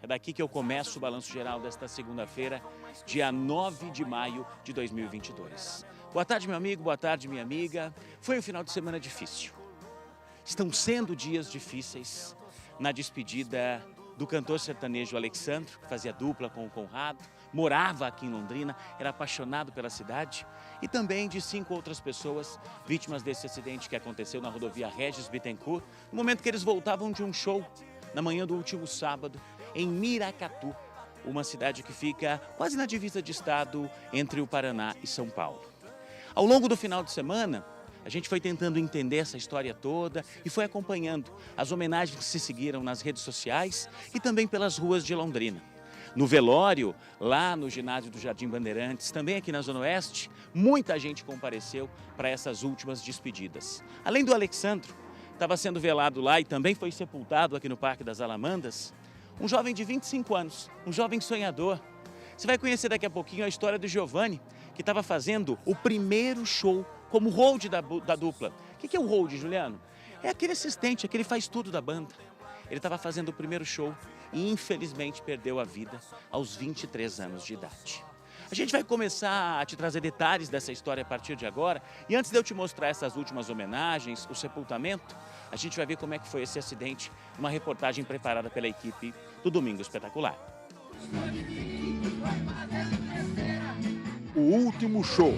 É daqui que eu começo o Balanço Geral desta segunda-feira, dia 9 de maio de 2022. Boa tarde, meu amigo, boa tarde, minha amiga. Foi um final de semana difícil. Estão sendo dias difíceis na despedida do cantor sertanejo Alexandro, que fazia dupla com o Conrado, morava aqui em Londrina, era apaixonado pela cidade, e também de 5 outras pessoas vítimas desse acidente que aconteceu na rodovia Regis Bittencourt, no momento que eles voltavam de um show na manhã do último sábado, em Miracatu, uma cidade que fica quase na divisa de estado entre o Paraná e São Paulo. Ao longo do final de semana, a gente foi tentando entender essa história toda e foi acompanhando as homenagens que se seguiram nas redes sociais e também pelas ruas de Londrina. No velório, lá no ginásio do Jardim Bandeirantes, também aqui na Zona Oeste, muita gente compareceu para essas últimas despedidas. Além do Alexandro, estava sendo velado lá e também foi sepultado aqui no Parque das Alamandas, um jovem de 25 anos, um jovem sonhador. Você vai conhecer daqui a pouquinho a história do Giovanni, que estava fazendo o primeiro show como hold da dupla. O que é o hold, Juliano? É aquele assistente, aquele faz tudo da banda. Ele estava fazendo o primeiro show e infelizmente perdeu a vida aos 23 anos de idade. A gente vai começar a te trazer detalhes dessa história a partir de agora. E antes de eu te mostrar essas últimas homenagens, o sepultamento, a gente vai ver como é que foi esse acidente, uma reportagem preparada pela equipe do Domingo Espetacular. O último show.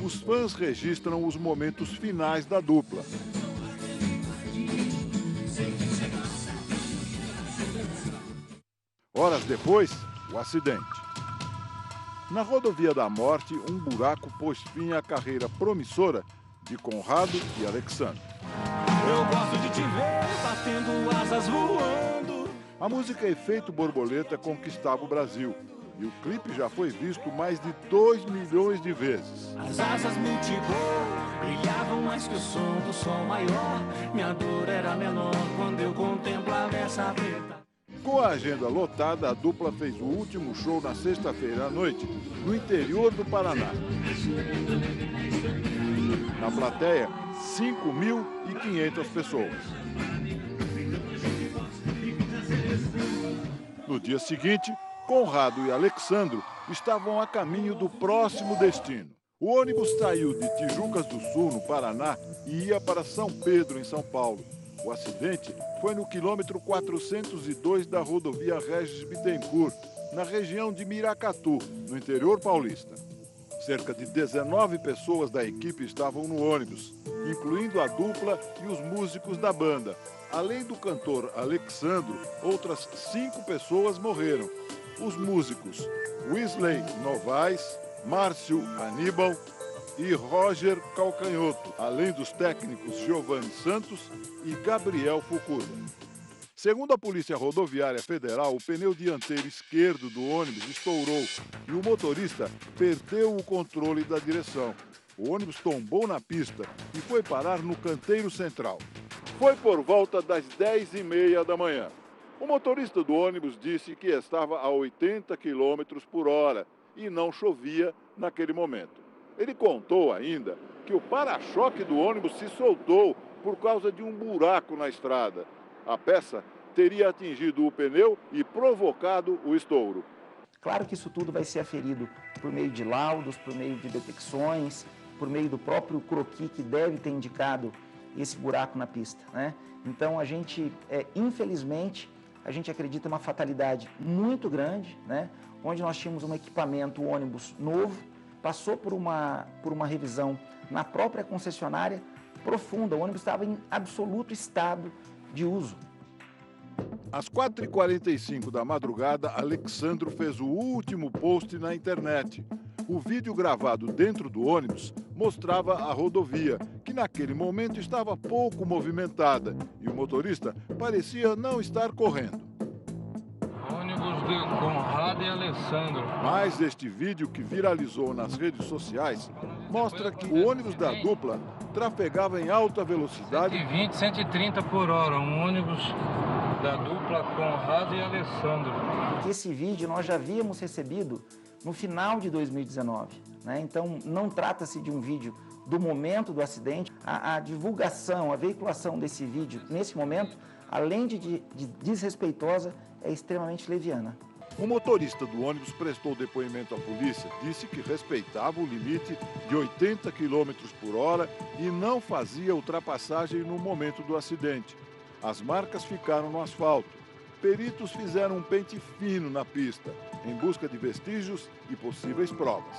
Os fãs registram os momentos finais da dupla. Horas depois, o acidente. Na rodovia da morte, um buraco pôs fim à carreira promissora de Conrado e Alexandre. Eu gosto de te ver batendo asas voando. A música Efeito Borboleta conquistava o Brasil e o clipe já foi visto mais de 2 milhões de vezes. As asas multicor brilhavam mais que o som do sol maior. Minha dor era menor quando eu contemplava essa preta. Com a agenda lotada, a dupla fez o último show na sexta-feira à noite, no interior do Paraná. Na plateia, 5.500 pessoas. No dia seguinte, Conrado e Alexandro estavam a caminho do próximo destino. O ônibus saiu de Tijucas do Sul, no Paraná, e ia para São Pedro, em São Paulo. O acidente foi no quilômetro 402 da rodovia Regis Bittencourt, na região de Miracatu, no interior paulista. Cerca de 19 pessoas da equipe estavam no ônibus, incluindo a dupla e os músicos da banda. Além do cantor Alexandro, outras 5 pessoas morreram. Os músicos Wesley Novaes, Márcio Aníbal e Roger Calcanhoto, além dos técnicos Giovanni Santos e Gabriel Fukuda. Segundo a Polícia Rodoviária Federal, o pneu dianteiro esquerdo do ônibus estourou e o motorista perdeu o controle da direção. O ônibus tombou na pista e foi parar no canteiro central. Foi por volta das 10h30 da manhã. O motorista do ônibus disse que estava a 80 km por hora e não chovia naquele momento. Ele contou ainda que o para-choque do ônibus se soltou por causa de um buraco na estrada. A peça teria atingido o pneu e provocado o estouro. Claro que isso tudo vai ser aferido por meio de laudos, por meio de detecções, por meio do próprio croquis que deve ter indicado esse buraco na pista, né? Então, infelizmente, a gente acredita uma fatalidade muito grande, né? Onde nós tínhamos um equipamento, um ônibus novo, passou por uma revisão na própria concessionária profunda. O ônibus estava em absoluto estado de uso. Às 4h45 da madrugada, Alexandro fez o último post na internet. O vídeo gravado dentro do ônibus mostrava a rodovia, que naquele momento estava pouco movimentada e o motorista parecia não estar correndo. Ônibus de Conrado e Alexandro. Mas este vídeo, que viralizou nas redes sociais, mostra que o ônibus da dupla trafegava em alta velocidade. 120, 130 por hora, um ônibus da dupla Conrado e Alexandro. Esse vídeo nós já havíamos recebido no final de 2019, né? Então não trata-se de um vídeo do momento do acidente, a divulgação, a veiculação desse vídeo, nesse momento, além de desrespeitosa, é extremamente leviana. O motorista do ônibus prestou depoimento à polícia, disse que respeitava o limite de 80 km por hora e não fazia ultrapassagem no momento do acidente. As marcas ficaram no asfalto. Peritos fizeram um pente fino na pista, em busca de vestígios e possíveis provas.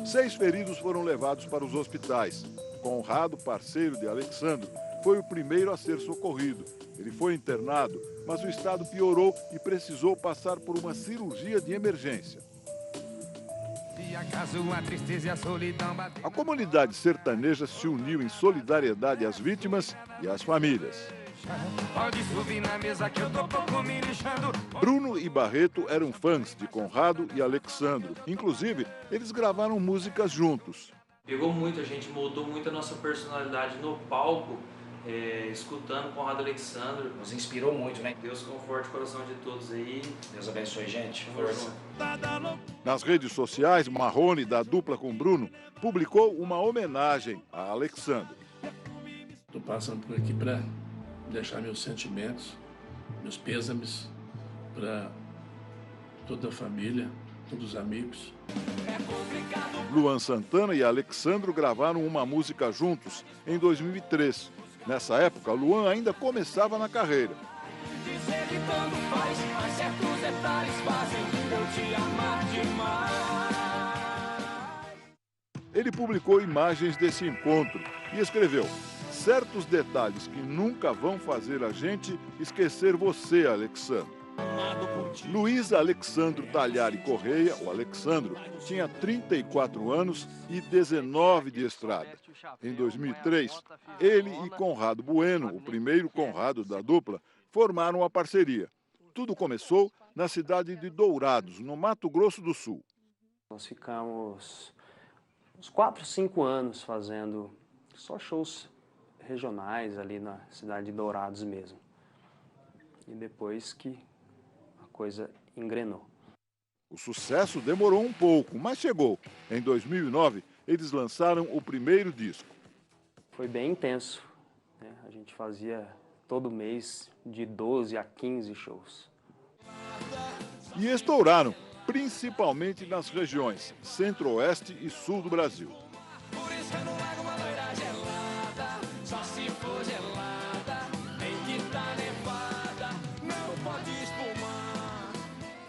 6 feridos foram levados para os hospitais. Conrado, parceiro de Alexandro, foi o primeiro a ser socorrido. Ele foi internado, mas o estado piorou e precisou passar por uma cirurgia de emergência. A comunidade sertaneja se uniu em solidariedade às vítimas e às famílias. Bruno e Barreto eram fãs de Conrado e Alexandro. Inclusive, eles gravaram músicas juntos. Pegou muito, a gente moldou muito a nossa personalidade no palco, escutando Conrado e Alexandro. Nos inspirou muito, né? Deus conforte o coração de todos aí. Deus abençoe, gente. Força. Nas redes sociais, Marrone, da dupla com Bruno, publicou uma homenagem a Alexandro. Estou passando por aqui para deixar meus sentimentos, meus pêsames para toda a família, todos os amigos. Luan Santana e Alexandro gravaram uma música juntos em 2003. Nessa época, Luan ainda começava na carreira. Ele publicou imagens desse encontro e escreveu: certos detalhes que nunca vão fazer a gente esquecer você, Alexandro. Luiz Alexandro Talhari Correia, o Alexandro, tinha 34 anos e 19 de estrada. Em 2003, ele e Conrado Bueno, o primeiro Conrado da dupla, formaram a parceria. Tudo começou na cidade de Dourados, no Mato Grosso do Sul. Nós ficamos uns 4, 5 anos fazendo só shows regionais ali na cidade de Dourados mesmo. E depois que a coisa engrenou. O sucesso demorou um pouco, mas chegou. Em 2009, eles lançaram o primeiro disco. Foi bem intenso, né? A gente fazia todo mês de 12 a 15 shows. E estouraram, principalmente nas regiões centro-oeste e sul do Brasil.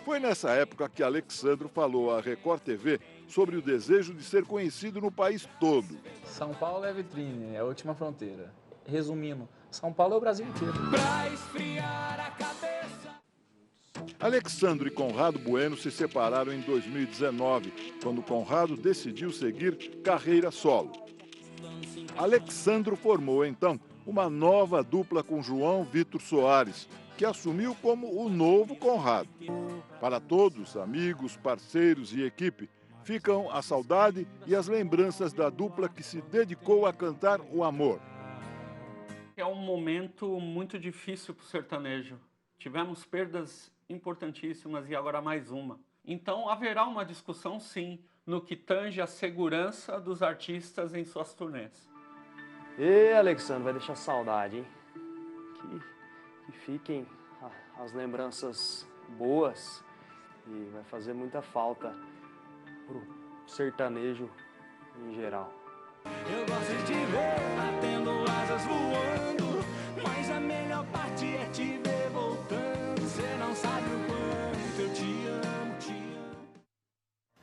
Foi nessa época que Alexandro falou à Record TV sobre o desejo de ser conhecido no país todo. São Paulo é a vitrine, é a última fronteira. Resumindo, São Paulo é o Brasil inteiro. Pra esfriar a cabeça. Alexandro e Conrado Bueno se separaram em 2019, quando Conrado decidiu seguir carreira solo. Alexandro formou, então, uma nova dupla com João Vitor Soares, que assumiu como o novo Conrado. Para todos, amigos, parceiros e equipe, ficam a saudade e as lembranças da dupla que se dedicou a cantar o amor. É um momento muito difícil para o sertanejo. Tivemos perdas importantíssimas e agora mais uma. Então haverá uma discussão, sim, no que tange a segurança dos artistas em suas turnês. E Alexandre, vai deixar saudade, hein? Que fiquem as lembranças boas e vai fazer muita falta pro sertanejo em geral. Eu gosto de ver tendo asas voando, mas a melhor parte é te ver voltando. Você não sabe o quanto eu te amo, te amo.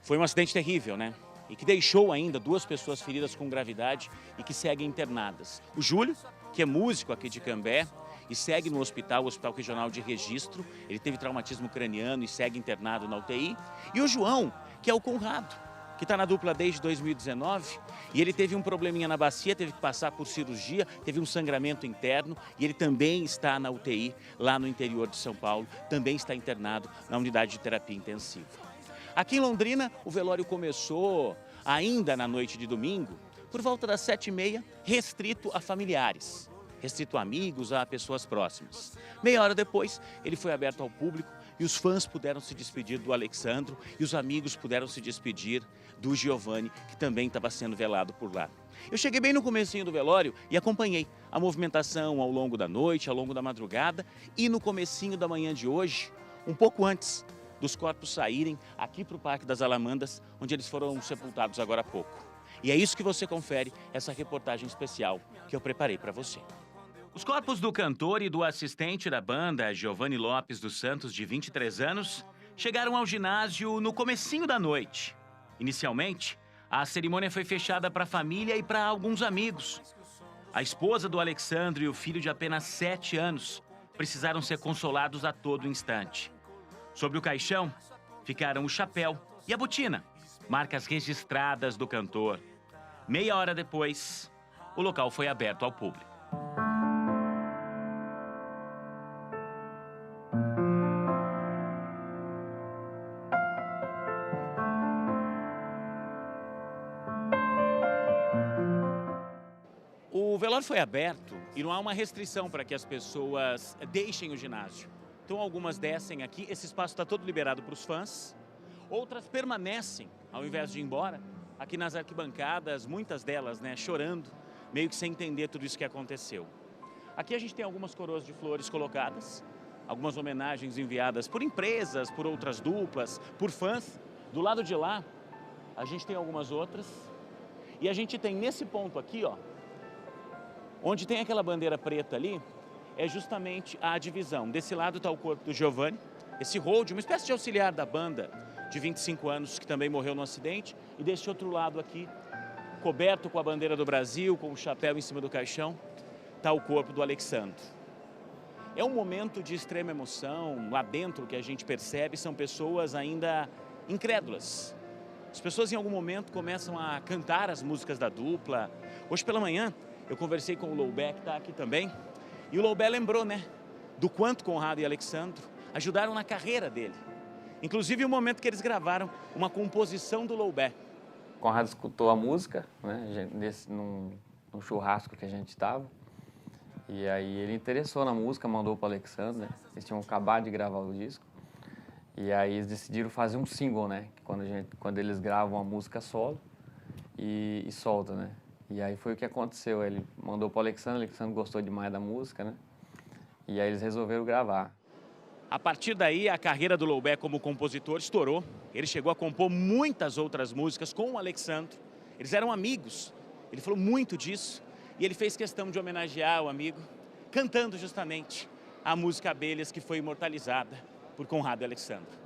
Foi um acidente terrível, né? E que deixou ainda 2 pessoas feridas com gravidade e que seguem internadas. O Júlio, que é músico aqui de Cambé e segue no hospital, o Hospital Regional de Registro. Ele teve traumatismo craniano e segue internado na UTI. E o João, que é o Conrado, que está na dupla desde 2019, e ele teve um probleminha na bacia, teve que passar por cirurgia, teve um sangramento interno, e ele também está na UTI, lá no interior de São Paulo, também está internado na unidade de terapia intensiva. Aqui em Londrina, o velório começou ainda na noite de domingo, por volta das 7h30, restrito a familiares, restrito a amigos, a pessoas próximas. Meia hora depois, ele foi aberto ao público, e os fãs puderam se despedir do Alexandro e os amigos puderam se despedir do Giovanni, que também estava sendo velado por lá. Eu cheguei bem no comecinho do velório e acompanhei a movimentação ao longo da noite, ao longo da madrugada e no comecinho da manhã de hoje, um pouco antes dos corpos saírem aqui para o Parque das Alamandas, onde eles foram sepultados agora há pouco. E é isso que você confere, essa reportagem especial que eu preparei para você. Os corpos do cantor e do assistente da banda, Giovanni Lopes dos Santos, de 23 anos, chegaram ao ginásio no comecinho da noite. Inicialmente, a cerimônia foi fechada para a família e para alguns amigos. A esposa do Alexandre e o filho de apenas 7 anos precisaram ser consolados a todo instante. Sobre o caixão, ficaram o chapéu e a botina, marcas registradas do cantor. Meia hora depois, o local foi aberto ao público. O velório foi aberto e não há uma restrição para que as pessoas deixem o ginásio. Então algumas descem aqui, esse espaço está todo liberado para os fãs. Outras permanecem, ao invés de ir embora, aqui nas arquibancadas, muitas delas, chorando, meio que sem entender tudo isso que aconteceu. Aqui a gente tem algumas coroas de flores colocadas, algumas homenagens enviadas por empresas, por outras duplas, por fãs. Do lado de lá, a gente tem algumas outras. E a gente tem nesse ponto aqui, ó, onde tem aquela bandeira preta ali, é justamente a divisão. Desse lado está o corpo do Giovanni, esse hold, uma espécie de auxiliar da banda, de 25 anos, que também morreu no acidente. E desse outro lado aqui, coberto com a bandeira do Brasil, com o chapéu em cima do caixão, está o corpo do Alexandre. É um momento de extrema emoção. Lá dentro, o que a gente percebe são pessoas ainda incrédulas. As pessoas em algum momento começam a cantar as músicas da dupla. Hoje pela manhã, eu conversei com o Loubet, que está aqui também, e o Loubet lembrou, do quanto Conrado e Alexandre ajudaram na carreira dele. Inclusive o momento que eles gravaram uma composição do Loubet. Conrado escutou a música, num churrasco que a gente estava, e aí ele interessou na música, mandou para o Alexandre, Eles tinham acabado de gravar o disco, e aí eles decidiram fazer um single, quando eles gravam a música solo e solta, E aí foi o que aconteceu, ele mandou para o Alexandre gostou demais da música, E aí eles resolveram gravar. A partir daí, a carreira do Loubet como compositor estourou. Ele chegou a compor muitas outras músicas com o Alexandre. Eles eram amigos, ele falou muito disso. E ele fez questão de homenagear o amigo, cantando justamente a música Abelhas, que foi imortalizada por Conrado e Alexandre.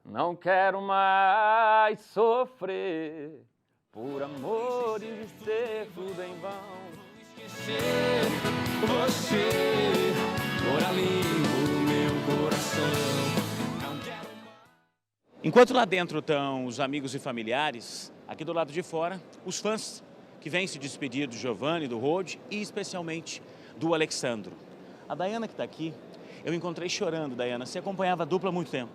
Não quero mais sofrer por amor e ser tudo em vão. Esquecer você mora ali no meu coração. Enquanto lá dentro estão os amigos e familiares, aqui do lado de fora, os fãs que vêm se despedir do Giovanni, do Rode e especialmente do Alexandre. A Dayana que está aqui, eu encontrei chorando, Dayana. Você acompanhava a dupla há muito tempo.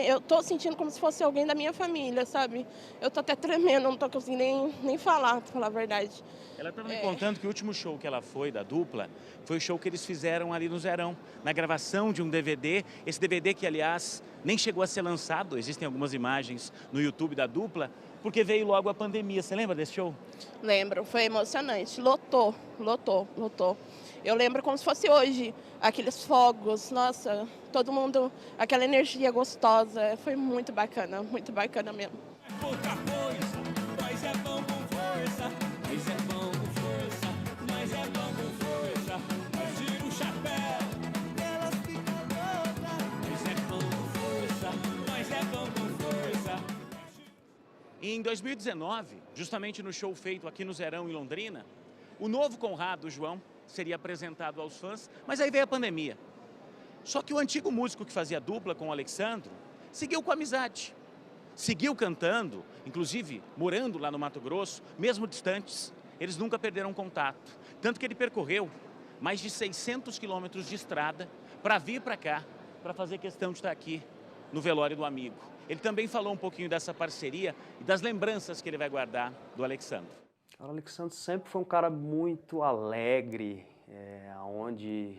Eu tô sentindo como se fosse alguém da minha família, sabe? Eu tô até tremendo, não tô conseguindo nem falar, pra falar a verdade. Ela estava me contando que o último show que ela foi, da dupla, foi o show que eles fizeram ali no Zerão, na gravação de um DVD. Esse DVD que, aliás, nem chegou a ser lançado, existem algumas imagens no YouTube da dupla, porque veio logo a pandemia. Você lembra desse show? Lembro, foi emocionante. Lotou. Eu lembro como se fosse hoje, aqueles fogos, nossa, todo mundo, aquela energia gostosa, foi muito bacana mesmo. Pouca coisa, mas é bom com força, mas é bom com força, mas é bom com força, mas tira o chapéu, elas ficam loucas, mas é bom com força, mas é bom com força. Em 2019, justamente no show feito aqui no Zerão, em Londrina, o novo Conrado, o João, seria apresentado aos fãs, mas aí veio a pandemia. Só que o antigo músico que fazia dupla com o Alexandre seguiu com amizade, seguiu cantando, inclusive morando lá no Mato Grosso, mesmo distantes, eles nunca perderam contato. Tanto que ele percorreu mais de 600 quilômetros de estrada para vir para cá, para fazer questão de estar aqui no velório do amigo. Ele também falou um pouquinho dessa parceria e das lembranças que ele vai guardar do Alexandre. O Alexandre sempre foi um cara muito alegre, aonde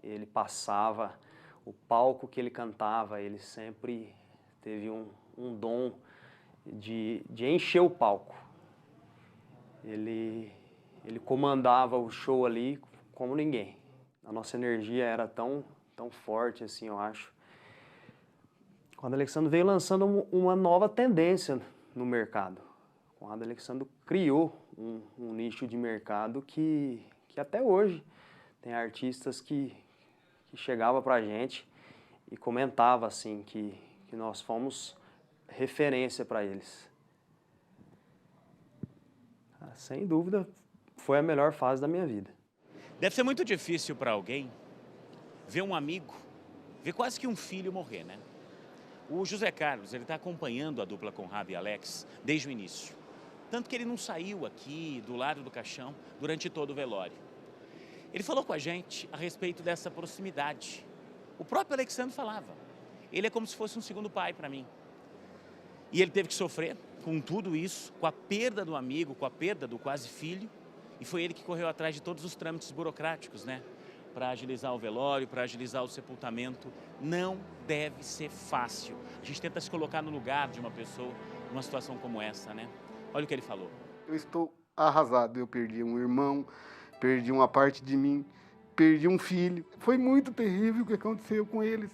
ele passava, o palco que ele cantava, ele sempre teve um dom de encher o palco. Ele comandava o show ali como ninguém. A nossa energia era tão forte, assim, eu acho. Quando o Alexandre veio lançando uma nova tendência no mercado. O Conrado Alexandre criou um nicho de mercado que até hoje tem artistas que chegavam pra gente e comentavam assim, que nós fomos referência para eles. Sem dúvida, foi a melhor fase da minha vida. Deve ser muito difícil para alguém ver um amigo, ver quase que um filho morrer, né? O José Carlos, ele está acompanhando a dupla Conrado e Alex desde o início. Tanto que ele não saiu aqui do lado do caixão durante todo o velório. Ele falou com a gente a respeito dessa proximidade. O próprio Alexandre falava. Ele é como se fosse um segundo pai para mim. E ele teve que sofrer com tudo isso, com a perda do amigo, com a perda do quase filho. E foi ele que correu atrás de todos os trâmites burocráticos, né? Para agilizar o velório, para agilizar o sepultamento. Não deve ser fácil. A gente tenta se colocar no lugar de uma pessoa numa situação como essa, né? Olha o que ele falou. Eu estou arrasado. Eu perdi um irmão, perdi uma parte de mim, perdi um filho. Foi muito terrível o que aconteceu com eles.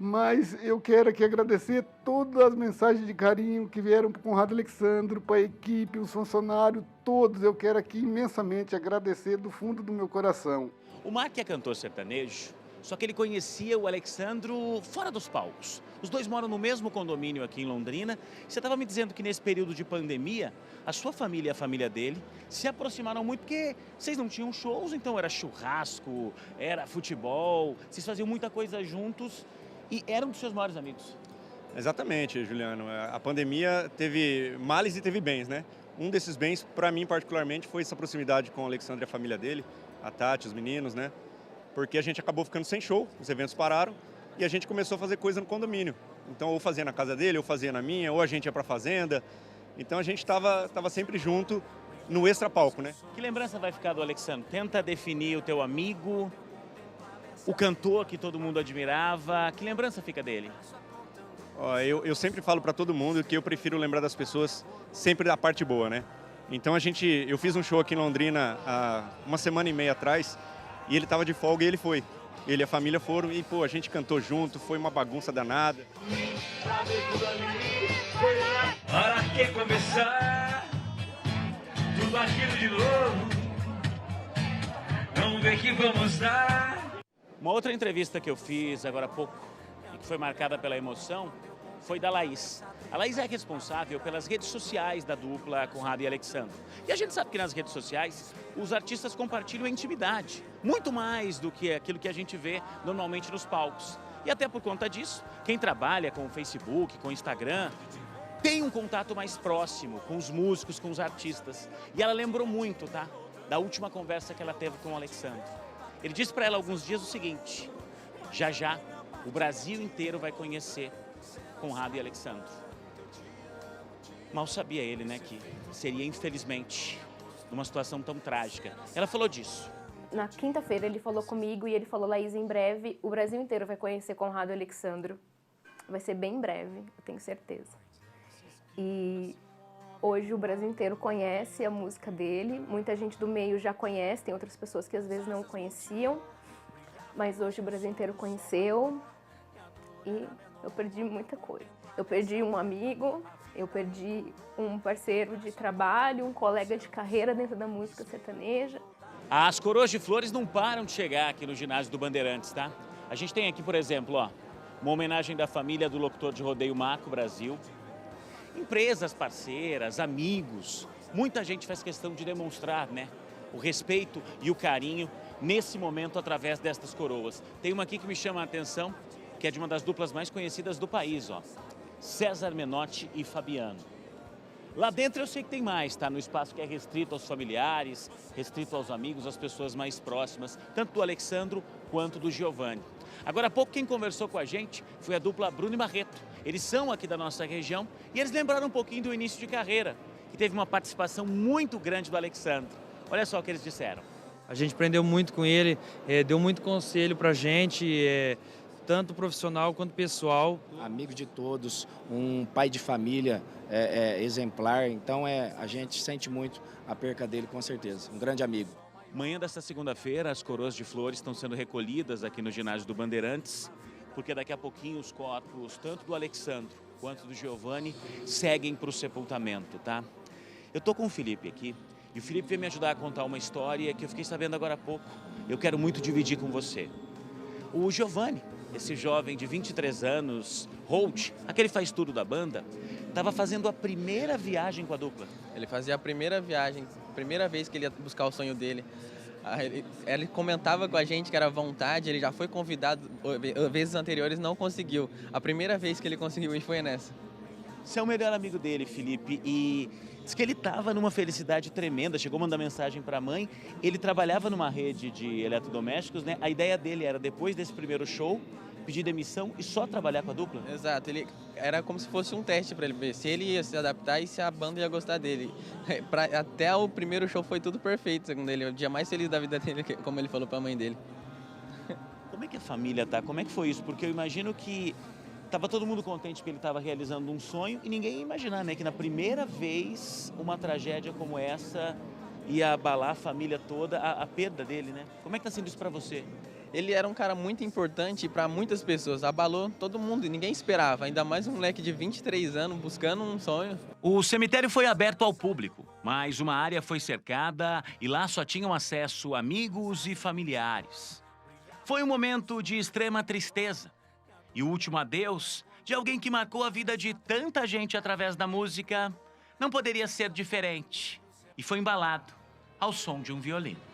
Mas eu quero aqui agradecer todas as mensagens de carinho que vieram para o Conrado Alexandre, para a equipe, os funcionários, todos. Eu quero aqui imensamente agradecer do fundo do meu coração. O Mark é cantor sertanejo, só que ele conhecia o Alexandro fora dos palcos. Os dois moram no mesmo condomínio aqui em Londrina. Você estava me dizendo que nesse período de pandemia, a sua família e a família dele se aproximaram muito porque vocês não tinham shows, então era churrasco, era futebol, vocês faziam muita coisa juntos. E era um dos seus maiores amigos. Exatamente, Juliano. A pandemia teve males e teve bens, né? Um desses bens, para mim particularmente, foi essa proximidade com o Alexandre e a família dele, a Tati, os meninos, né? Porque a gente acabou ficando sem show, os eventos pararam e a gente começou a fazer coisa no condomínio. Então, ou fazia na casa dele, ou fazia na minha, ou a gente ia pra fazenda. Então, a gente estava sempre junto no extra-palco, né? Que lembrança vai ficar do Alexandre? Tenta definir o teu amigo, o cantor que todo mundo admirava. Que lembrança fica dele? Eu sempre falo para todo mundo que eu prefiro lembrar das pessoas sempre da parte boa, né? Então eu fiz um show aqui em Londrina há uma semana e meia atrás e ele estava de folga e ele foi. Ele e a família foram e, pô, a gente cantou junto, foi uma bagunça danada. Para que começar tudo aquilo de novo? Vamos ver que vamos dar. Uma outra entrevista que eu fiz agora há pouco e que foi marcada pela emoção foi da Laís. A Laís é responsável pelas redes sociais da dupla Conrado e Alexandre. E a gente sabe que nas redes sociais os artistas compartilham a intimidade, muito mais do que aquilo que a gente vê normalmente nos palcos. E até por conta disso, quem trabalha com o Facebook, com o Instagram, tem um contato mais próximo com os músicos, com os artistas. E ela lembrou muito, tá? Da última conversa que ela teve com o Alexandre. Ele disse para ela há alguns dias o seguinte: já já o Brasil inteiro vai conhecer Conrado e Alexandre. Mal sabia ele, né, que seria, infelizmente, numa situação tão trágica. Ela falou disso. Na quinta-feira ele falou comigo e ele falou: Laís, em breve o Brasil inteiro vai conhecer Conrado e Alexandre. Vai ser bem breve, eu tenho certeza. E hoje o Brasil inteiro conhece a música dele, muita gente do meio já conhece, tem outras pessoas que às vezes não conheciam, mas hoje o Brasil inteiro conheceu e eu perdi muita coisa. Eu perdi um amigo, eu perdi um parceiro de trabalho, um colega de carreira dentro da música sertaneja. As coroas de flores não param de chegar aqui no ginásio do Bandeirantes, tá? A gente tem aqui, por exemplo, ó, uma homenagem da família do locutor de rodeio Marco Brasil. Empresas parceiras, amigos, muita gente faz questão de demonstrar, né, o respeito e o carinho nesse momento através destas coroas. Tem uma aqui que me chama a atenção, que é de uma das duplas mais conhecidas do país, ó, César Menotti e Fabiano. Lá dentro eu sei que tem mais, tá? No espaço que é restrito aos familiares, restrito aos amigos, às pessoas mais próximas, tanto do Alexandro quanto do Giovanni. Agora há pouco quem conversou com a gente foi a dupla Bruno e Barreto. Eles são aqui da nossa região e eles lembraram um pouquinho do início de carreira, que teve uma participação muito grande do Alexandre. Olha só o que eles disseram. A gente aprendeu muito com ele, deu muito conselho pra gente, tanto profissional quanto pessoal. Amigo de todos, um pai de família exemplar, então a gente sente muito a perca dele, com certeza. Um grande amigo. Manhã desta segunda-feira, as coroas de flores estão sendo recolhidas aqui no ginásio do Bandeirantes, porque daqui a pouquinho os corpos, tanto do Alexandro quanto do Giovanni, seguem para o sepultamento, tá? Eu tô com o Felipe aqui, e o Felipe veio me ajudar a contar uma história que eu fiquei sabendo agora há pouco. Eu quero muito dividir com você. O Giovanni, esse jovem de 23 anos, Holt, aquele faz tudo da banda, estava fazendo a primeira viagem com a dupla. Ele fazia a primeira viagem, primeira vez que ele ia buscar o sonho dele. Ele comentava com a gente que era vontade, ele já foi convidado, vezes anteriores não conseguiu. A primeira vez que ele conseguiu ir foi nessa. Você é o melhor amigo dele, Felipe, e diz que ele estava numa felicidade tremenda, chegou a mandar mensagem para a mãe. Ele trabalhava numa rede de eletrodomésticos, né? A ideia dele era, depois desse primeiro show, pedir demissão e só trabalhar com a dupla? Exato, ele era como se fosse um teste para ele ver se ele ia se adaptar e se a banda ia gostar dele. Até o primeiro show foi tudo perfeito, segundo ele, o dia mais feliz da vida dele, como ele falou para a mãe dele. Como é que a família tá? Como é que foi isso? Porque eu imagino que estava todo mundo contente porque ele estava realizando um sonho e ninguém ia imaginar, né, que na primeira vez uma tragédia como essa ia abalar a família toda, a perda dele, né? Como é que está sendo isso para você? Ele era um cara muito importante para muitas pessoas, abalou todo mundo, ninguém esperava, ainda mais um moleque de 23 anos buscando um sonho. O cemitério foi aberto ao público, mas uma área foi cercada e lá só tinham acesso amigos e familiares. Foi um momento de extrema tristeza e o último adeus de alguém que marcou a vida de tanta gente através da música não poderia ser diferente e foi embalado ao som de um violino.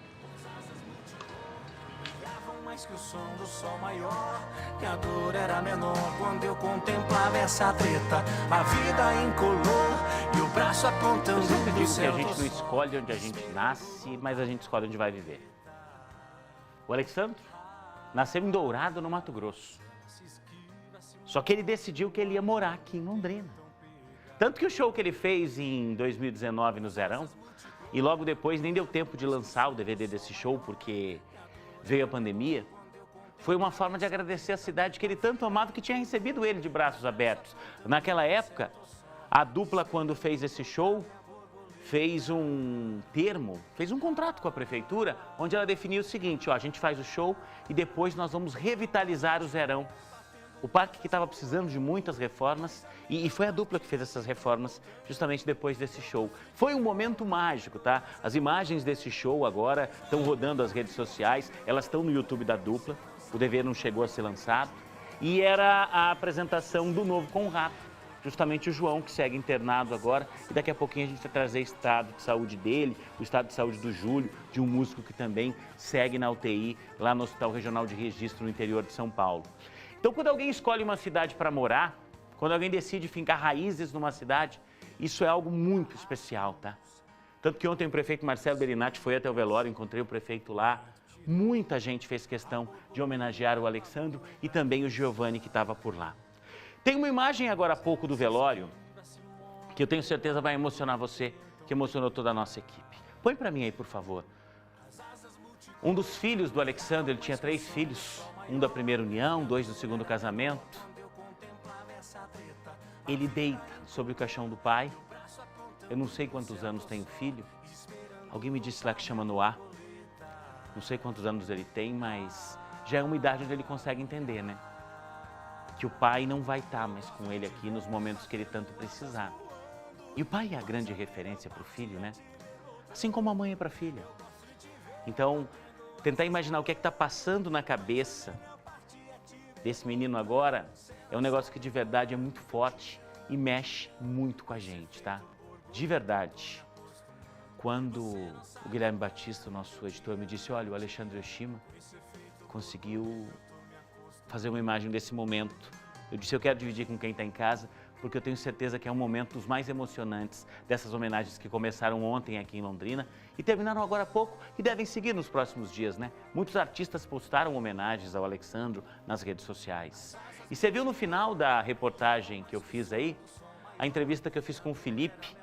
Mais que o som do sol maior, que a dor era menor quando eu contemplava essa treta, a vida incolor e o braço apontando Eu sempre do digo que céu. a gente não escolhe onde a gente nasce, mas a gente escolhe onde vai viver. O Alexandro nasceu em Dourado, no Mato Grosso. Só que ele decidiu que ele ia morar aqui em Londrina. Tanto que o show que ele fez em 2019 no Zerão, e logo depois nem deu tempo de lançar o DVD desse show, porque veio a pandemia, foi uma forma de agradecer a cidade que ele tanto amava, que tinha recebido ele de braços abertos. Naquela época, a dupla, quando fez esse show, fez um termo, fez um contrato com a prefeitura, onde ela definiu o seguinte: ó, a gente faz o show e depois nós vamos revitalizar o Zerão. O parque que estava precisando de muitas reformas e foi a dupla que fez essas reformas justamente depois desse show. Foi um momento mágico, tá? As imagens desse show agora estão rodando as redes sociais, elas estão no YouTube da dupla, o DVD não chegou a ser lançado. E era a apresentação do novo Conrado, justamente o João, que segue internado agora. E daqui a pouquinho a gente vai trazer o estado de saúde dele, o estado de saúde do Júlio, de um músico que também segue na UTI, lá no Hospital Regional de Registro, no interior de São Paulo. Então, quando alguém escolhe uma cidade para morar, quando alguém decide fincar raízes numa cidade, isso é algo muito especial, tá? Tanto que ontem o prefeito Marcelo Berinatti foi até o velório, encontrei o prefeito lá. Muita gente fez questão de homenagear o Alexandro e também o Giovanni, que estava por lá. Tem uma imagem agora há pouco do velório, que eu tenho certeza vai emocionar você, que emocionou toda a nossa equipe. Põe para mim aí, por favor. Um dos filhos do Alexandro, ele tinha 3 filhos, um da primeira união, 2 do segundo casamento. Ele deita sobre o caixão do pai. Eu não sei quantos anos tem o filho. Alguém me disse lá que chama Noah. Não sei quantos anos ele tem, mas já é uma idade onde ele consegue entender, né? Que o pai não vai estar mais com ele aqui nos momentos que ele tanto precisar. E o pai é a grande referência para o filho, né? Assim como a mãe é para a filha. Então, tentar imaginar o que é que está passando na cabeça desse menino agora é um negócio que de verdade é muito forte e mexe muito com a gente, tá? De verdade. Quando o Guilherme Batista, o nosso editor, me disse: olha, o Alexandre Yoshima conseguiu fazer uma imagem desse momento. Eu disse: eu quero dividir com quem está em casa, porque eu tenho certeza que é um momento dos mais emocionantes dessas homenagens que começaram ontem aqui em Londrina e terminaram agora há pouco e devem seguir nos próximos dias, né? Muitos artistas postaram homenagens ao Alexandro nas redes sociais. E você viu no final da reportagem que eu fiz aí, a entrevista que eu fiz com o Felipe,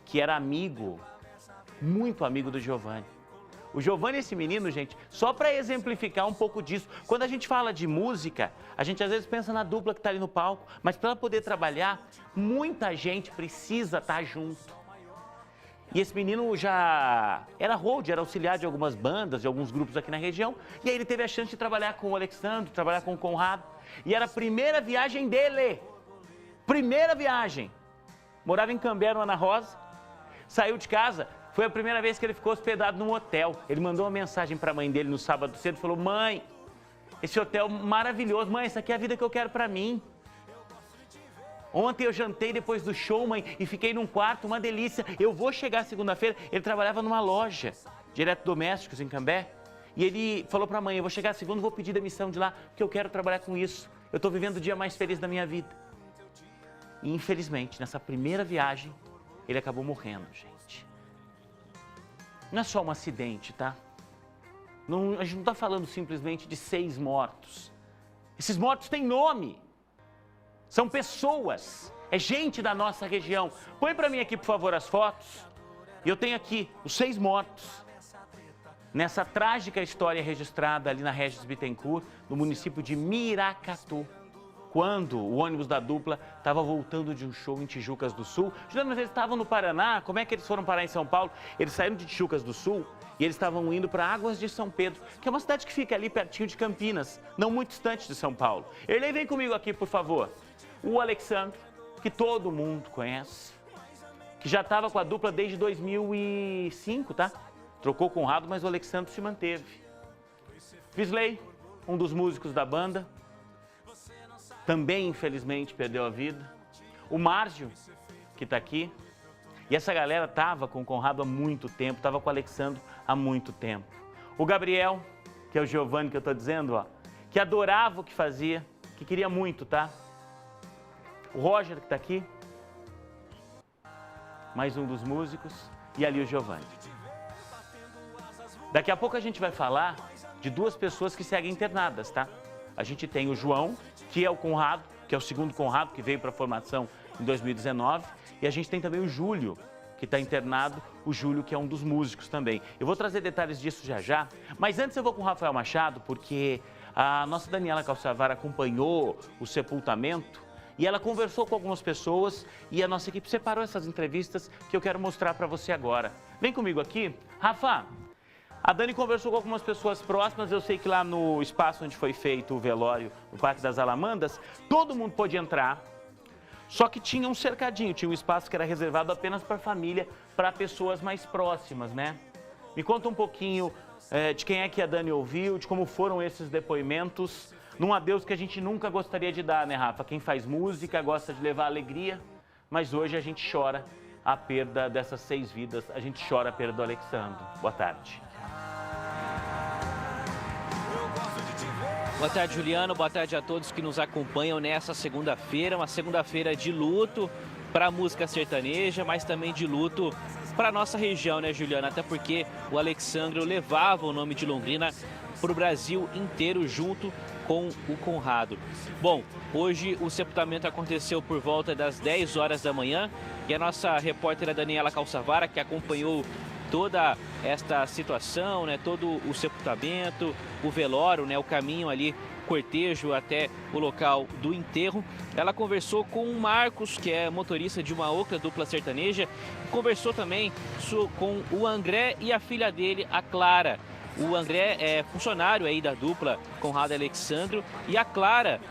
que era amigo, muito amigo do Giovanni. O Giovanni, esse menino, gente, só para exemplificar um pouco disso. Quando a gente fala de música, a gente às vezes pensa na dupla que está ali no palco, mas para ela poder trabalhar, muita gente precisa estar junto. E esse menino já era hold, era auxiliar de algumas bandas, de alguns grupos aqui na região, e aí ele teve a chance de trabalhar com o Alexandre, trabalhar com o Conrado, e era a primeira viagem dele. Primeira viagem. Morava em Cambé, no Ana Rosa, saiu de casa. Foi a primeira vez que ele ficou hospedado num hotel. Ele mandou uma mensagem para a mãe dele no sábado cedo e falou: mãe, esse hotel maravilhoso. Mãe, essa aqui é a vida que eu quero para mim. Ontem eu jantei depois do show, mãe, e fiquei num quarto, uma delícia. Eu vou chegar segunda-feira. Ele trabalhava numa loja de eletrodomésticos em Cambé. E ele falou para a mãe: eu vou chegar segunda, vou pedir demissão de lá, porque eu quero trabalhar com isso. Eu estou vivendo o dia mais feliz da minha vida. E infelizmente, nessa primeira viagem, ele acabou morrendo, gente. Não é só um acidente, tá? Não, a gente não está falando simplesmente de 6 mortos. Esses mortos têm nome. São pessoas. É gente da nossa região. Põe para mim aqui, por favor, as fotos. E eu tenho aqui os 6 mortos. Nessa trágica história registrada ali na Regis Bittencourt, no município de Miracatu. Quando o ônibus da dupla estava voltando de um show em Tijucas do Sul. Juliano, mas eles estavam no Paraná, como é que eles foram parar em São Paulo? Eles saíram de Tijucas do Sul e eles estavam indo para Águas de São Pedro, que é uma cidade que fica ali pertinho de Campinas, não muito distante de São Paulo. Ele vem comigo aqui, por favor. O Alexandre, que todo mundo conhece, que já estava com a dupla desde 2005, tá? Trocou com o Conrado, mas o Alexandre se manteve. Visley, um dos músicos da banda, também, infelizmente, perdeu a vida. O Márcio, que está aqui. E essa galera estava com o Conrado há muito tempo, estava com o Alexandre há muito tempo. O Gabriel, que é o Giovanni que eu estou dizendo, ó, que adorava o que fazia, que queria muito, tá? O Roger, que está aqui. Mais um dos músicos. E ali o Giovanni. Daqui a pouco a gente vai falar de 2 pessoas que seguem internadas, tá? A gente tem o João, que é o Conrado, que é o segundo Conrado, que veio para a formação em 2019. E a gente tem também o Júlio, que está internado, o Júlio, que é um dos músicos também. Eu vou trazer detalhes disso já já, mas antes eu vou com o Rafael Machado, porque a nossa Daniela Calçavara acompanhou o sepultamento e ela conversou com algumas pessoas e a nossa equipe separou essas entrevistas que eu quero mostrar para você agora. Vem comigo aqui. Rafa, a Dani conversou com algumas pessoas próximas, eu sei que lá no espaço onde foi feito o velório, no Parque das Alamandas, todo mundo pôde entrar, só que tinha um cercadinho, tinha um espaço que era reservado apenas para a família, para pessoas mais próximas, né? Me conta um pouquinho de quem é que a Dani ouviu, de como foram esses depoimentos, num adeus que a gente nunca gostaria de dar, né, Rafa? Quem faz música gosta de levar alegria, mas hoje a gente chora a perda dessas 6 vidas, a gente chora a perda do Alexandre. Boa tarde. Boa tarde, Juliano. Boa tarde a todos que nos acompanham nessa segunda-feira. Uma segunda-feira de luto para a música sertaneja, mas também de luto para a nossa região, né, Juliano? Até porque o Alexandre levava o nome de Londrina para o Brasil inteiro junto com o Conrado. Bom, hoje o sepultamento aconteceu por volta das 10 horas da manhã e a nossa repórter Daniela Calçavara, que acompanhou toda esta situação, né, todo o sepultamento, o velório, né, o caminho ali, cortejo até o local do enterro. Ela conversou com o Marcos, que é motorista de uma outra dupla sertaneja, conversou também com o André e a filha dele, a Clara. O André é funcionário aí da dupla Conrado e Alexandre e a Clara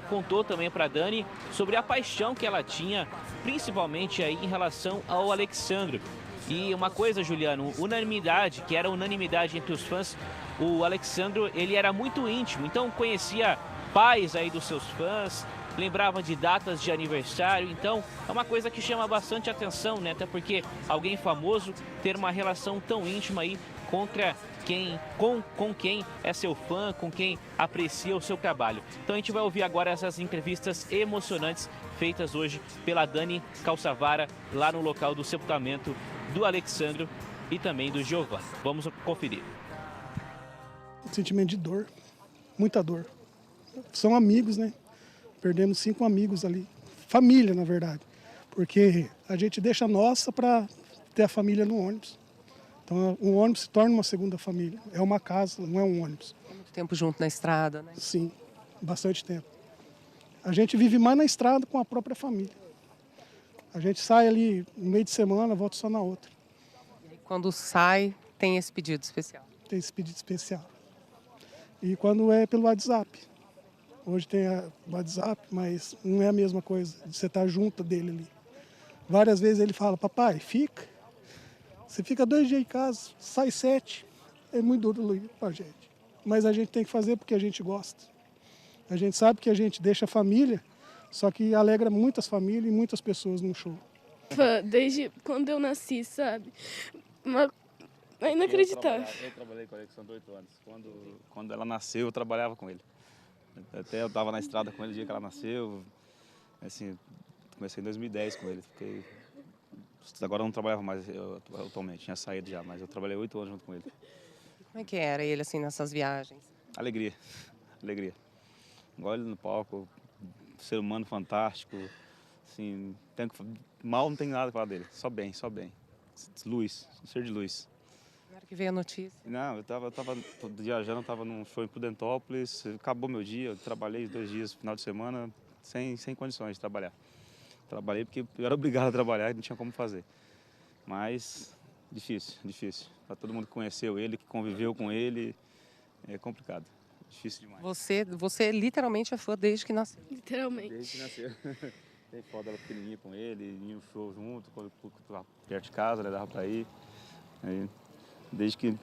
contou também para Dani sobre a paixão que ela tinha, principalmente aí em relação ao Alexandre. E uma coisa, Juliano, unanimidade, que era unanimidade entre os fãs, o Alexandre, ele era muito íntimo, então conhecia pais aí dos seus fãs, lembrava de datas de aniversário, então é uma coisa que chama bastante atenção, né? Até porque alguém famoso ter uma relação tão íntima aí com quem é seu fã, com quem aprecia o seu trabalho. Então a gente vai ouvir agora essas entrevistas emocionantes feitas hoje pela Dani Calçavara lá no local do sepultamento do Alexandre e também do Giovanni. Vamos conferir. Um sentimento de dor, muita dor. São amigos, né? Perdemos 5 amigos ali, família na verdade, porque a gente deixa a nossa para ter a família no ônibus. Então, um ônibus se torna uma segunda família. É uma casa, não é um ônibus. Muito tempo junto na estrada, né? Sim, bastante tempo. A gente vive mais na estrada com a própria família. A gente sai ali no meio de semana, volta só na outra. E aí, quando sai, tem esse pedido especial? Tem esse pedido especial. E quando é pelo WhatsApp. Hoje tem o WhatsApp, mas não é a mesma coisa de você estar junto dele ali. Várias vezes ele fala, papai, fica. Você fica 2 dias em casa, sai 7. É muito duro pra gente. Mas a gente tem que fazer porque a gente gosta. A gente sabe que a gente deixa a família, só que alegra muitas famílias e muitas pessoas no show. Desde quando eu nasci, sabe? É inacreditável. Eu trabalhei com a Alexandra há 8 anos. Quando ela nasceu, eu trabalhava com ele. Até eu estava na estrada com ele no dia que ela nasceu. Assim, comecei em 2010 com ele. Agora eu não trabalhava mais atualmente, tinha saído já, mas eu trabalhei 8 anos junto com ele. Como é que era ele assim nessas viagens? Alegria, alegria. Igual ele no palco, ser humano fantástico. Assim, mal não tem nada para falar dele, só bem, só bem. Luz, um ser de luz. Na hora que veio a notícia? Não, eu tava viajando, estava num show em Prudentópolis, acabou meu dia, eu trabalhei 2 dias, final de semana, sem condições de trabalhar. Trabalhei porque eu era obrigado a trabalhar e não tinha como fazer. Mas difícil. Para todo mundo que conheceu ele, que conviveu com ele, é complicado. Difícil demais. Você literalmente é fã desde que nasceu? Literalmente. Desde que nasceu. Tem foto dela pequenininha com ele, ia no show junto, quando perto de casa, né, dava para ir. Aí, desde que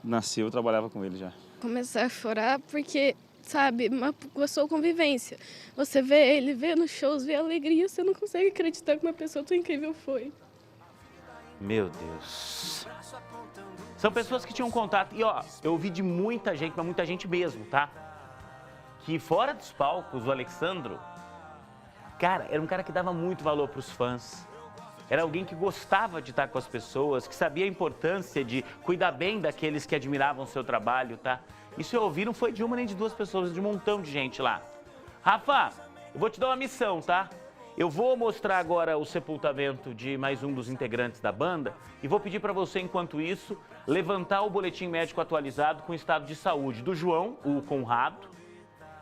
nasceu, eu trabalhava com ele já. Começar a chorar porque, sabe, a sua convivência. Você vê ele, vê nos shows, vê a alegria, você não consegue acreditar que uma pessoa tão incrível foi. Meu Deus. São pessoas que tinham contato. E ó, eu ouvi de muita gente, mas muita gente mesmo, tá? Que fora dos palcos, o Alexandro, cara, era um cara que dava muito valor pros fãs. Era alguém que gostava de estar com as pessoas, que sabia a importância de cuidar bem daqueles que admiravam o seu trabalho, tá? Isso eu ouvi, não foi de uma nem de 2 pessoas, de um montão de gente lá. Rafa, eu vou te dar uma missão, tá? Eu vou mostrar agora o sepultamento de mais um dos integrantes da banda e vou pedir para você, enquanto isso, levantar o boletim médico atualizado com o estado de saúde do João, o Conrado,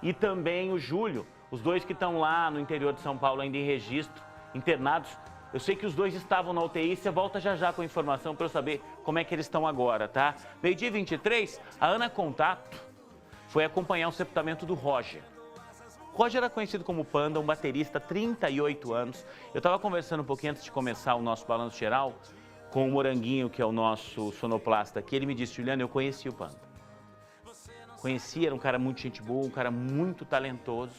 e também o Júlio, os 2 que estão lá no interior de São Paulo ainda em registro, internados. Eu sei que os 2 estavam na UTI, você volta já com a informação para eu saber como é que eles estão agora, tá? Meio-dia 23, a Ana Contato foi acompanhar o sepultamento do Roger. Roger era conhecido como Panda, um baterista, 38 anos. Eu estava conversando um pouquinho antes de começar o nosso balanço geral com o Moranguinho, que é o nosso sonoplasta aqui. Ele me disse, Juliano, eu conheci o Panda. Conheci, era um cara muito gente boa, um cara muito talentoso.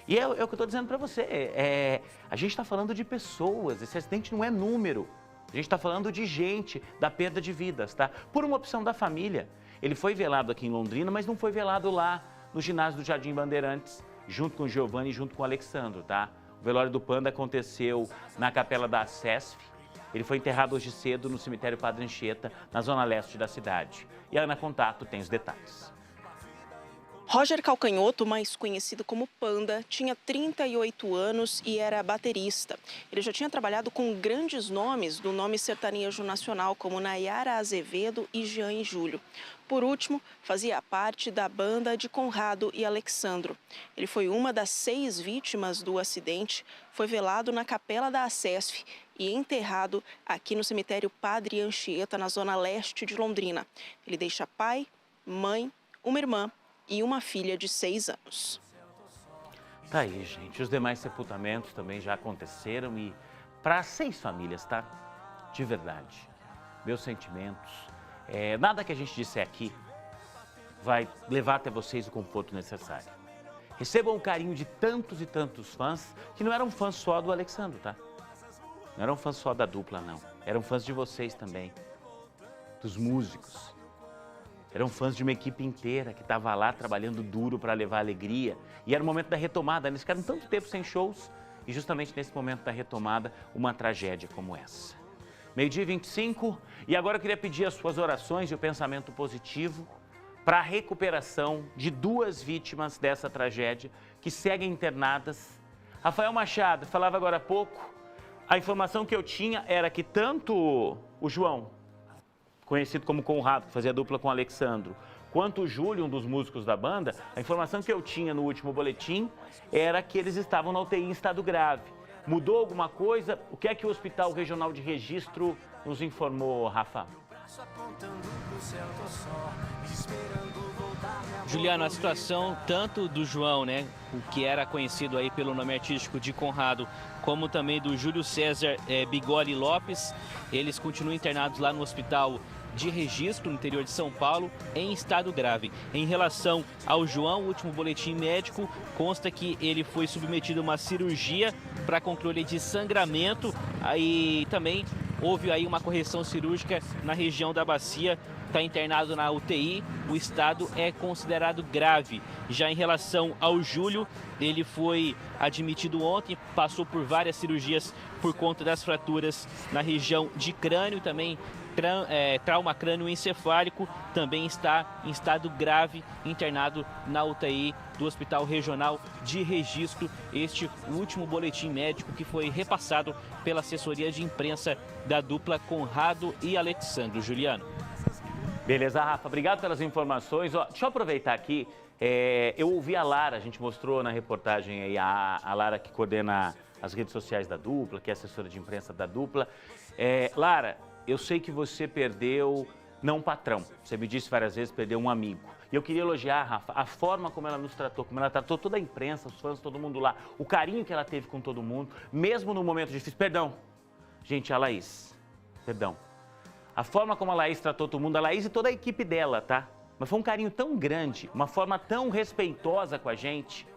E é o que eu estou dizendo para você, a gente está falando de pessoas, esse acidente não é número. A gente está falando de gente, da perda de vidas, tá? Por uma opção da família. Ele foi velado aqui em Londrina, mas não foi velado lá no ginásio do Jardim Bandeirantes, junto com o Giovanni e junto com o Alexandro, tá? O velório do Panda aconteceu na capela da SESF. Ele foi enterrado hoje cedo no cemitério Padre Anchieta, na zona leste da cidade. E a Ana Contato tem os detalhes. Roger Calcanhoto, mais conhecido como Panda, tinha 38 anos e era baterista. Ele já tinha trabalhado com grandes nomes do nome sertanejo nacional, como Nayara Azevedo e Jean e Júlio. Por último, fazia parte da banda de Conrado e Alexandro. Ele foi uma das 6 vítimas do acidente, foi velado na capela da SESF e enterrado aqui no cemitério Padre Anchieta, na zona leste de Londrina. Ele deixa pai, mãe, uma irmã e uma filha de 6 anos. Tá aí, gente. Os demais sepultamentos também já aconteceram e para 6 famílias, tá? De verdade. Meus sentimentos. Nada que a gente disser aqui vai levar até vocês o conforto necessário. Recebam o carinho de tantos e tantos fãs que não eram fãs só do Alexandro, tá? Não eram fãs só da dupla, não. Eram fãs de vocês também. Dos músicos. Eram fãs de uma equipe inteira que estava lá trabalhando duro para levar alegria. E era o momento da retomada. Eles ficaram tanto tempo sem shows e justamente nesse momento da retomada, uma tragédia como essa. Meio-dia 25, e agora eu queria pedir as suas orações e o pensamento positivo para a recuperação de 2 vítimas dessa tragédia que seguem internadas. Rafael Machado falava agora há pouco, a informação que eu tinha era que tanto o João conhecido como Conrado, que fazia dupla com o Alexandro, quanto o Júlio, um dos músicos da banda, a informação que eu tinha no último boletim era que eles estavam na UTI em estado grave. Mudou alguma coisa? O que é que o Hospital Regional de Registro nos informou, Rafa? Juliano, a situação tanto do João, né, o que era conhecido aí pelo nome artístico de Conrado, como também do Júlio César Bigoli Lopes, eles continuam internados lá no Hospital de Registro, no interior de São Paulo, em estado grave. Em relação ao João, o último boletim médico consta que ele foi submetido a uma cirurgia para controle de sangramento, aí também houve aí uma correção cirúrgica na região da bacia, está internado na UTI, o estado é considerado grave. Já em relação ao Júlio, ele foi admitido ontem, passou por várias cirurgias por conta das fraturas na região de crânio, também trauma crânioencefálico, também está em estado grave, internado na UTI do Hospital Regional de Registro. Este último boletim médico que foi repassado pela assessoria de imprensa da dupla Conrado e Alexandro. Juliano. Beleza, Rafa, obrigado pelas informações. Ó, deixa eu aproveitar aqui, eu ouvi a Lara, a gente mostrou na reportagem aí, a Lara que coordena as redes sociais da dupla, que é assessora de imprensa da dupla. Lara, eu sei que você perdeu, não um patrão, você me disse várias vezes, perdeu um amigo. E eu queria elogiar, Rafa, a forma como ela nos tratou, como ela tratou toda a imprensa, os fãs, todo mundo lá, o carinho que ela teve com todo mundo, mesmo no momento difícil. Perdão, gente, a Laís, perdão. A forma como a Laís tratou todo mundo, a Laís e toda a equipe dela, tá? Mas foi um carinho tão grande, uma forma tão respeitosa com a gente.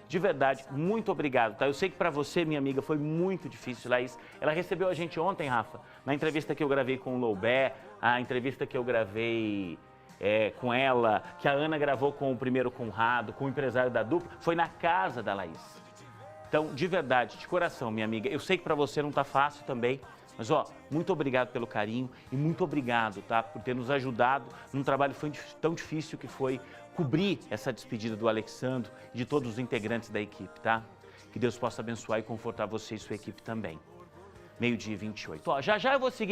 De verdade, muito obrigado, tá? Eu sei que pra você, minha amiga, foi muito difícil, Laís. Ela recebeu a gente ontem, Rafa, na entrevista que eu gravei com o Loubé, a entrevista que eu gravei com ela, que a Ana gravou com o primeiro Conrado, com o empresário da dupla, foi na casa da Laís. Então, de verdade, de coração, minha amiga, eu sei que pra você não tá fácil também, mas, ó, muito obrigado pelo carinho e muito obrigado, tá, por ter nos ajudado num trabalho tão difícil que foi cobrir essa despedida do Alexandro e de todos os integrantes da equipe, tá? Que Deus possa abençoar e confortar você e sua equipe também. 12h28. Ó, já eu vou seguir